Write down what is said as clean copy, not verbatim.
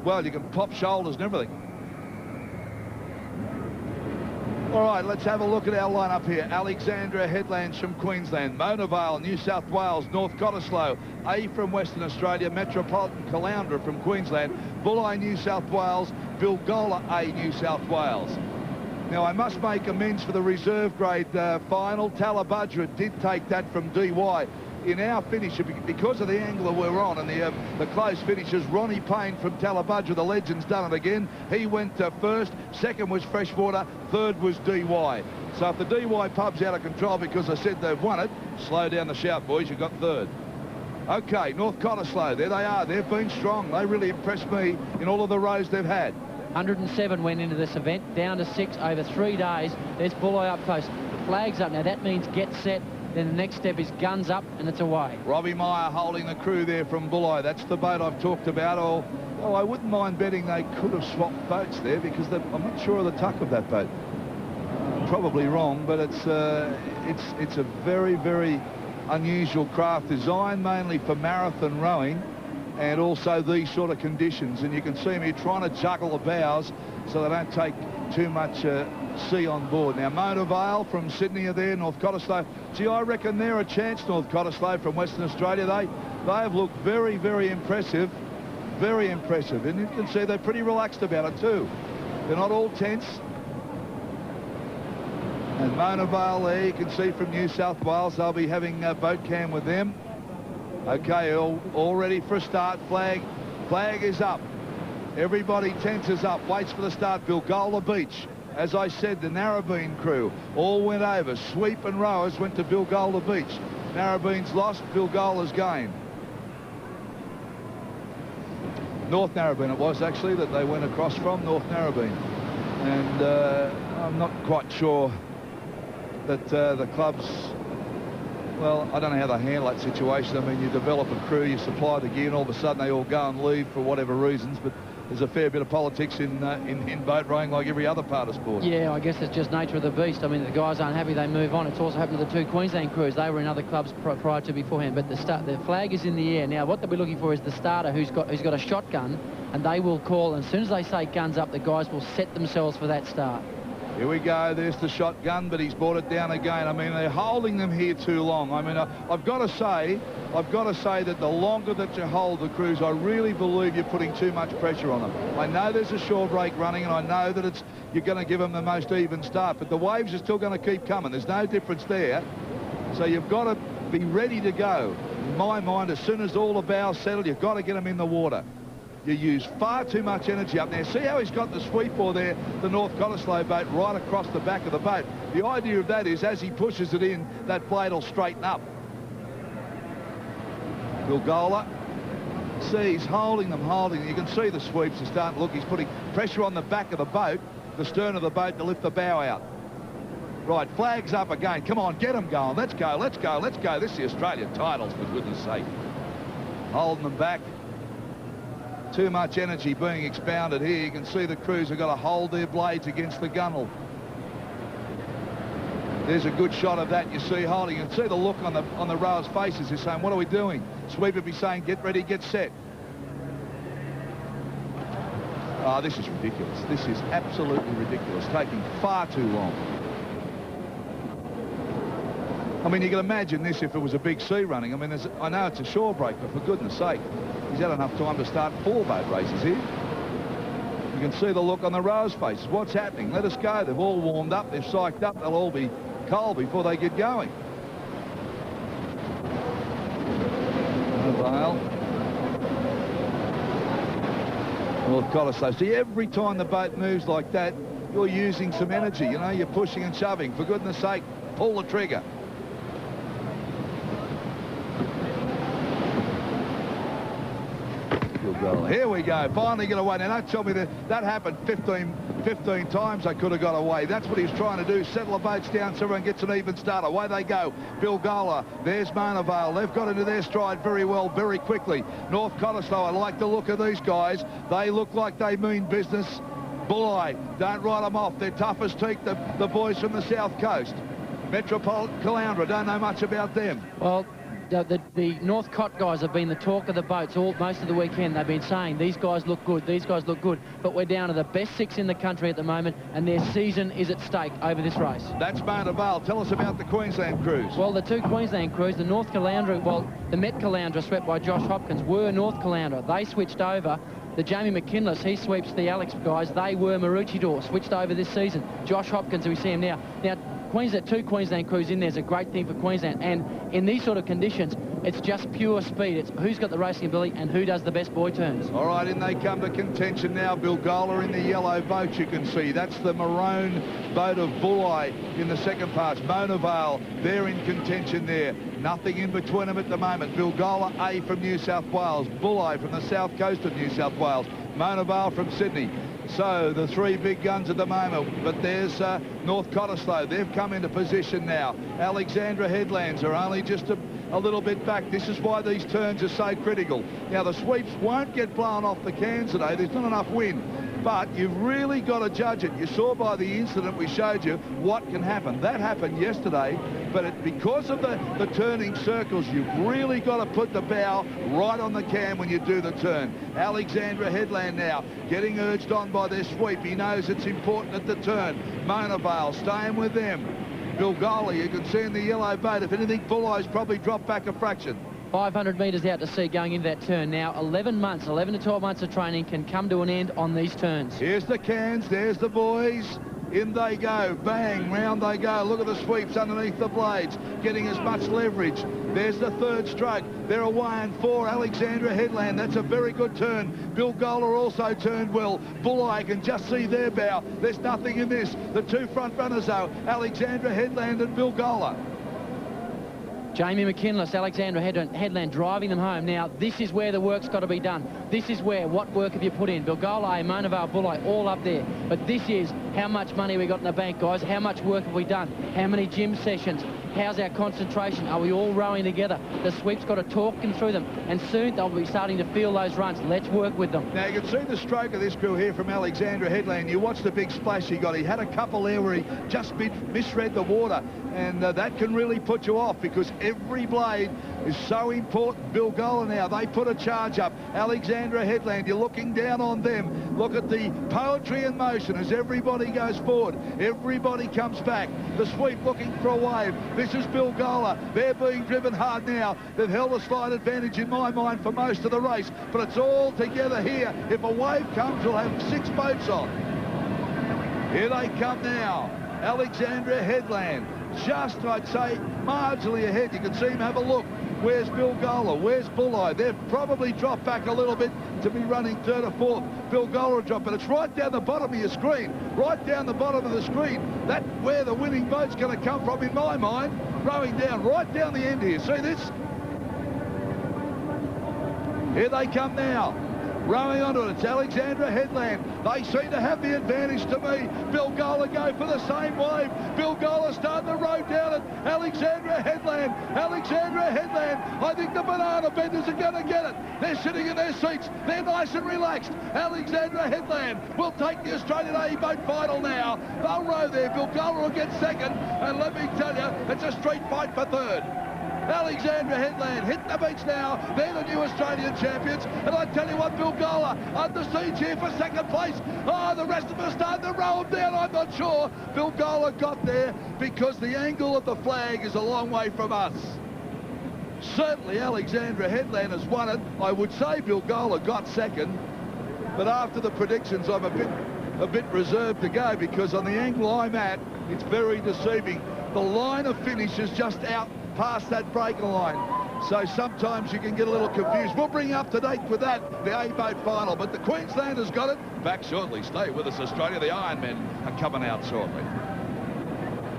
well, you can pop shoulders and everything. All right, let's have a look at our lineup here. Alexandra Headlands from Queensland, Mona Vale, New South Wales, North Cottesloe, A from Western Australia, Metropolitan Caloundra from Queensland, Bulli, New South Wales, Bilgola, A, New South Wales. Now, I must make amends for the reserve grade final. Talabudra did take that from DY. In our finish, because of the angle that we're on and the close finishes, Ronnie Payne from Talabudra, the legend's done it again. He went first, second was Freshwater, third was DY. So if the DY pub's out of control because I said they've won it, slow down the shout, boys, you've got third. Okay, North Cottesloe, there they are. They've been strong. They really impressed me in all of the rows they've had. 107 went into this event, down to 6 over 3 days. There's Bulli up close. The flag's up now. That means get set. Then the next step is guns up, and it's away. Robbie Meyer holding the crew there from Bulli. That's the boat I've talked about. Oh, I wouldn't mind betting they could have swapped boats there because I'm not sure of the tuck of that boat. Probably wrong, but it's a very, very unusual craft, designed mainly for marathon rowing and also these sort of conditions. And you can see them here trying to juggle the bows so they don't take too much sea on board. Now, Mona Vale from Sydney are there, North Cottesloe. Gee, I reckon they're a chance, North Cottesloe from Western Australia. They have looked very, very impressive. Very impressive. And you can see they're pretty relaxed about it too. They're not all tense. And Mona Vale there, you can see from New South Wales, they'll be having boat cam with them. Okay, all ready for a start. Flag is up. Everybody tenses up, waits for the start. Bilgola Beach. As I said, the Narrabeen crew all went over. Sweep and rowers went to Bilgola Beach. Narrabeen's lost, Bilgola's gained. North Narrabeen it was actually that they went across from, North Narrabeen. And I'm not quite sure that the clubs, well, I don't know how they handle that situation. I mean, you develop a crew, you supply the gear, and all of a sudden they all go and leave for whatever reasons. But there's a fair bit of politics in boat rowing like every other part of sport. Yeah, I guess it's just nature of the beast. I mean, the guys aren't happy, they move on. It's also happened to the two Queensland crews. They were in other clubs prior to beforehand, but the flag is in the air. Now, what they'll be looking for is the starter who's got a shotgun, and they will call. And as soon as they say guns up, the guys will set themselves for that start. Here we go, there's the shotgun, but he's brought it down again. I mean, they're holding them here too long. I mean, I've got to say that the longer that you hold the crews, I really believe you're putting too much pressure on them. I know there's a shore break running, and I know that you're going to give them the most even start, but the waves are still going to keep coming. There's no difference there. So you've got to be ready to go. In my mind, as soon as all the bows settle, you've got to get them in the water. You use far too much energy up there. See how he's got the sweep oar there, the North Cottesloe boat, right across the back of the boat. The idea of that is as he pushes it in, that blade will straighten up. Bilgola, see, he's holding them. You can see the sweeps are starting to look. He's putting pressure on the back of the boat, the stern of the boat, to lift the bow out. Right, flag's up again. Come on, get them going. Let's go, let's go, let's go. This is the Australian titles, for goodness sake. Holding them back. Too much energy being expounded here. You can see the crews have got to hold their blades against the gunnel. There's a good shot of that. You see holding. You can see the look on the rowers' faces. They're saying, what are we doing? Sweeper be saying, get ready, get set. Oh, this is ridiculous. This is absolutely ridiculous. Taking far too long. I mean, you can imagine this if it was a big sea running. I mean, I know it's a shore break, but for goodness sake, he's had enough time to start 4 boat races here. You can see the look on the rowers' faces. What's happening? Let us go. They've all warmed up. They've psyched up. They'll all be cold before they get going. Vale. North Cottesloe. See, every time the boat moves like that, you're using some energy. You know, you're pushing and shoving. For goodness sake, pull the trigger. Here we go, finally get away. Now don't tell me that happened 15 times they could have got away. That's what he's trying to do, settle the boats down so everyone gets an even start. Away they go. Bilgola, there's Mona Vale. They've got into their stride very well, very quickly. North Cottesloe, I like the look of these guys. They look like they mean business. Bulli, don't write them off. They're tough as teak, the boys from the south coast. Metropolitan Caloundra, don't know much about them. Well, the North Cot guys have been the talk of the boats most of the weekend. They've been saying, these guys look good, these guys look good. But we're down to the best 6 in the country at the moment, and their season is at stake over this race. That's Mona Vale. Tell us about the Queensland crews. Well, the 2 Queensland crews, the North Caloundra, well, the Met Caloundra swept by Josh Hopkins were North Caloundra. They switched over. The Jamie McKinless, he sweeps the Alex guys. They were Maroochydore, switched over this season. Josh Hopkins, who we see him now. Now, Queensland, 2 Queensland crews in there is a great thing for Queensland, and in these sort of conditions it's just pure speed. It's who's got the racing ability and who does the best boy turns. All right, in they come to contention now. Bilgola in the yellow boat, you can see that's the maroon boat of Bulli in the second pass. Mona Vale, they're in contention there. Nothing in between them at the moment. Bilgola A from New South Wales, Bulli from the south coast of New South Wales, Mona Vale from Sydney. So the 3 big guns at the moment, but there's North Cottesloe. They've come into position now. Alexandra Headlands are only just a little bit back. This is why these turns are so critical. Now the sweeps won't get blown off the cans today. There's not enough wind. But you've really got to judge it. You saw by the incident we showed you what can happen. That happened yesterday, but because of the turning circles, you've really got to put the bow right on the cam when you do the turn. Alexandra Headland now getting urged on by their sweep. He knows it's important at the turn. Mona Vale staying with them. Bilgola, you can see in the yellow boat. If anything, Bulli's probably dropped back a fraction. 500 metres out to sea going into that turn. Now 11 to 12 months of training can come to an end on these turns. Here's the cans, there's the boys. In they go, bang, round they go. Look at the sweeps underneath the blades, getting as much leverage. There's the 3rd stroke. They're away and 4, Alexandra Headland. That's a very good turn. Bilgola also turned well. Bulli can just see their bow. There's nothing in this. The 2 front runners though, Alexandra Headland and Bilgola. Jamie McKinless, Alexandra Headland driving them home. Now, this is where the work's got to be done. This is where, what work have you put in? Bilgola, Mona Vale, Bulli, all up there. But this is how much money we got in the bank, guys. How much work have we done? How many gym sessions? How's our concentration? Are we all rowing together? The sweep's got to talking through them, and soon they'll be starting to feel those runs. Let's work with them. Now, you can see the stroke of this crew here from Alexandra Headland. You watch the big splash he got. He had a couple there where he just misread the water, and that can really put you off because every blade is so important. Bilgola now, they put a charge up. Alexandra Headland, you're looking down on them. Look at the poetry in motion as everybody goes forward. Everybody comes back. The sweep looking for a wave. This is Bilgola. They're being driven hard now. They've held a slight advantage in my mind for most of the race, but it's all together here. If a wave comes, we'll have 6 boats on. Here they come now. Alexandra Headland, just, I'd say, marginally ahead. You can see him have a look. Where's Bilgola? Where's Bulli? They've probably dropped back a little bit to be running 3rd or 4th. Bilgola dropped, but it's right down the bottom of your screen. Right down the bottom of the screen. That's where the winning boat's going to come from, in my mind. Rowing down, right down the end here. See this? Here they come now. Rowing onto it, it's Alexandra Headland. They seem to have the advantage to me. Bilgola go for the same wave. Bilgola starting to row down it. Alexandra Headland. Alexandra Headland. I think the banana benders are going to get it. They're sitting in their seats. They're nice and relaxed. Alexandra Headland will take the Australian A boat final now. They'll row there. Bilgola will get 2nd. And let me tell you, it's a street fight for 3rd. Alexandra Headland hit the beach now. They're the new Australian champions. And I tell you what, Bilgola under siege here for 2nd place. Oh, the rest of them are starting to row them down. I'm not sure. Bilgola got there because the angle of the flag is a long way from us. Certainly Alexandra Headland has won it. I would say Bilgola got 2nd. But after the predictions, I'm a bit reserved to go because on the angle I'm at, it's very deceiving. The line of finish is just out past that breaker line, so sometimes you can get a little confused. We'll bring you up to date with that, the A-boat final, but the Queenslanders got it. Back shortly. Stay with us, Australia. The Ironmen are coming out shortly.